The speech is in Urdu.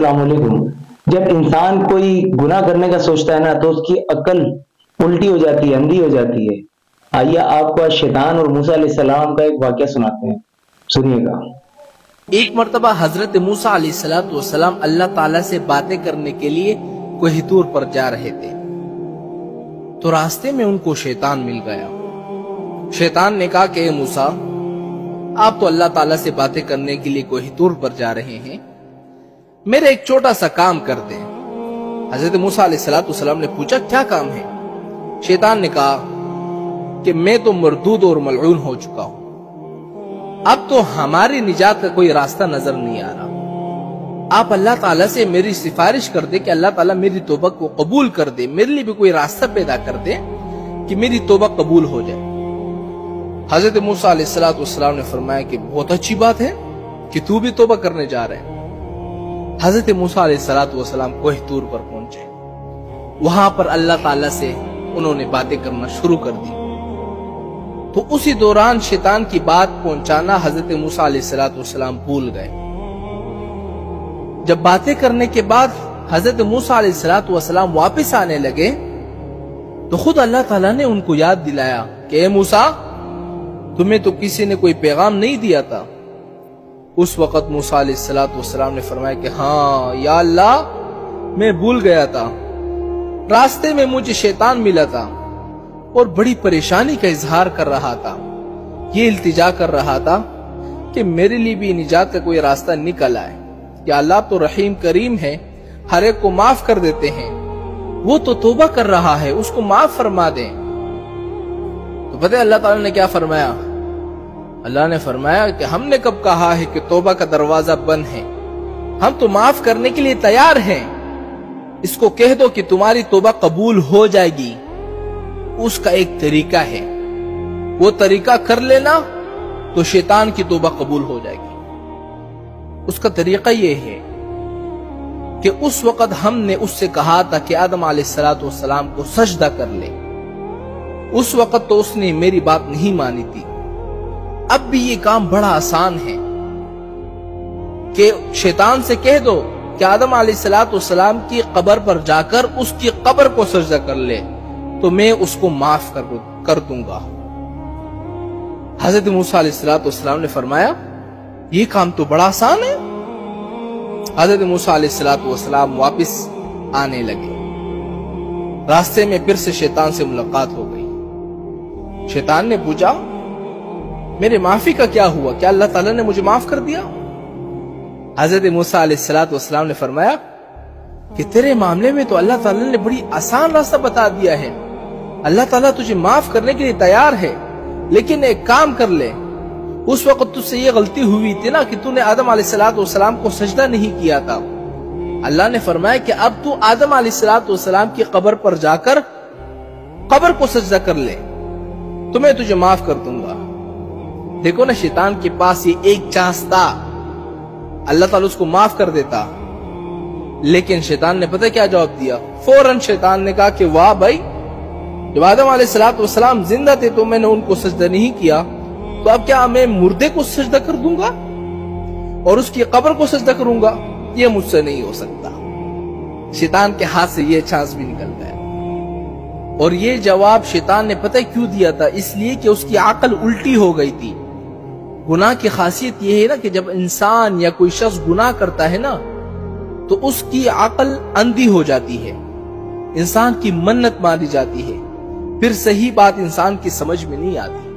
السلام علیکم۔ جب انسان کوئی گناہ کرنے کا سوچتا ہے نا تو اس کی عقل الٹی ہو جاتی ہے، اندھی ہو جاتی ہے۔ آئیے آپ کو شیطان اور موسیٰ علیہ السلام کا ایک واقعہ سناتے ہیں، سنیے گا۔ ایک مرتبہ حضرت موسیٰ علیہ السلام اللہ تعالیٰ سے باتیں کرنے کے لیے کوہ طور پر جا رہے تھے، تو راستے میں ان کو شیطان مل گیا۔ شیطان نے کہا کہ اے موسیٰ، آپ تو اللہ تعالیٰ سے باتیں کرنے کے لیے کوہ طور پر جا رہے ہیں، میرے ایک چھوٹا سا کام کر دیں۔ حضرت موسیٰ علیہ السلام نے پوچھا کیا کام ہے؟ شیطان نے کہا کہ میں تو مردود اور ملعون ہو چکا ہوں، اب تو ہماری نجات کا کوئی راستہ نظر نہیں آ رہا، آپ اللہ تعالیٰ سے میری سفارش کر دے کہ اللہ تعالیٰ میری توبہ کو قبول کر دے، میرے لیے بھی کوئی راستہ پیدا کر دے کہ میری توبہ قبول ہو جائے۔ حضرت موسیٰ علیہ السلام نے فرمایا کہ بہت اچھی بات ہے کہ تو بھی توبہ کرنے جا رہے ہیں۔ حضرت موسیٰ علیہ السلام کوہ طور پر پہنچے، وہاں پر اللہ تعالیٰ سے انہوں نے باتیں کرنا شروع کر دی، تو اسی دوران شیطان کی بات پہنچانا حضرت موسیٰ علیہ السلام بھول گئے۔ جب باتیں کرنے کے بعد حضرت موسیٰ علیہ السلام واپس آنے لگے تو خود اللہ تعالیٰ نے ان کو یاد دلایا کہ اے موسیٰ، تمہیں تو کسی نے کوئی پیغام نہیں دیا تھا۔ اس وقت موسیٰ علیہ السلام نے فرمایا کہ ہاں یا اللہ، میں بھول گیا تھا، راستے میں مجھے شیطان ملا تھا اور بڑی پریشانی کا اظہار کر رہا تھا، یہ التجا کر رہا تھا کہ میرے لیے بھی نجات کا کوئی راستہ نکل آئے، کہ اللہ تو رحیم کریم ہے، ہر ایک کو معاف کر دیتے ہیں، وہ تو توبہ کر رہا ہے، اس کو معاف فرما دیں۔ تو پتہ ہے اللہ تعالیٰ نے کیا فرمایا؟ اللہ نے فرمایا کہ ہم نے کب کہا ہے کہ توبہ کا دروازہ بند ہے، ہم تو معاف کرنے کے لیے تیار ہیں، اس کو کہہ دو کہ تمہاری توبہ قبول ہو جائے گی۔ اس کا ایک طریقہ ہے، وہ طریقہ کر لینا تو شیطان کی توبہ قبول ہو جائے گی۔ اس کا طریقہ یہ ہے کہ اس وقت ہم نے اس سے کہا تھا کہ آدم علیہ السلام کو سجدہ کر لے، اس وقت تو اس نے میری بات نہیں مانی تھی۔ اب بھی یہ کام بڑا آسان ہے کہ شیطان سے کہہ دو کہ آدم علیہ السلام کی قبر پر جا کر اس کی قبر کو سجدہ کر لے تو میں اس کو معاف کر دوں گا۔ حضرت موسیٰ علیہ السلام نے فرمایا یہ کام تو بڑا آسان ہے۔ حضرت موسیٰ علیہ السلام واپس آنے لگے، راستے میں پھر سے شیطان سے ملاقات ہو گئی۔ شیطان نے پوچھا میرے معافی کا کیا ہوا، کیا اللہ تعالیٰ نے مجھے معاف کر دیا؟ حضرت موسیٰ علیہ السلام نے فرمایا کہ تیرے معاملے میں تو اللہ تعالیٰ نے بڑی آسان راستہ بتا دیا ہے، اللہ تعالیٰ تجھے معاف کرنے کے لیے تیار ہے، لیکن ایک کام کر لے، اس وقت تجھ سے یہ غلطی ہوئی تھی نا کہ تو نے آدم علیہ السلام کو سجدہ نہیں کیا تھا۔ اللہ نے فرمایا کہ اب تو آدم علیہ السلام کی قبر پر جا کر قبر کو سجدہ کر لے تو میں تجھے معاف کر دوں گا۔ دیکھو نا، شیطان کے پاس یہ ایک چانس تھا، اللہ تعالیٰ اس کو معاف کر دیتا، لیکن شیطان نے پتہ کیا جواب دیا؟ فوراً شیطان نے کہا کہ واہ بھائی، جب آدم علیہ السلام زندہ تھے تو میں نے ان کو سجدہ نہیں کیا، تو اب کیا میں مردے کو سجدہ کر دوں گا اور اس کی قبر کو سجدہ کروں گا؟ یہ مجھ سے نہیں ہو سکتا۔ شیطان کے ہاتھ سے یہ چانس بھی نکل گیا، اور یہ جواب شیطان نے پتہ کیوں دیا تھا؟ اس لیے کہ اس کی عقل الٹی ہو گئی تھی۔ گناہ کی خاصیت یہ ہے نا کہ جب انسان یا کوئی شخص گناہ کرتا ہے نا تو اس کی عقل اندھی ہو جاتی ہے، انسان کی منت مانی جاتی ہے، پھر صحیح بات انسان کی سمجھ میں نہیں آتی۔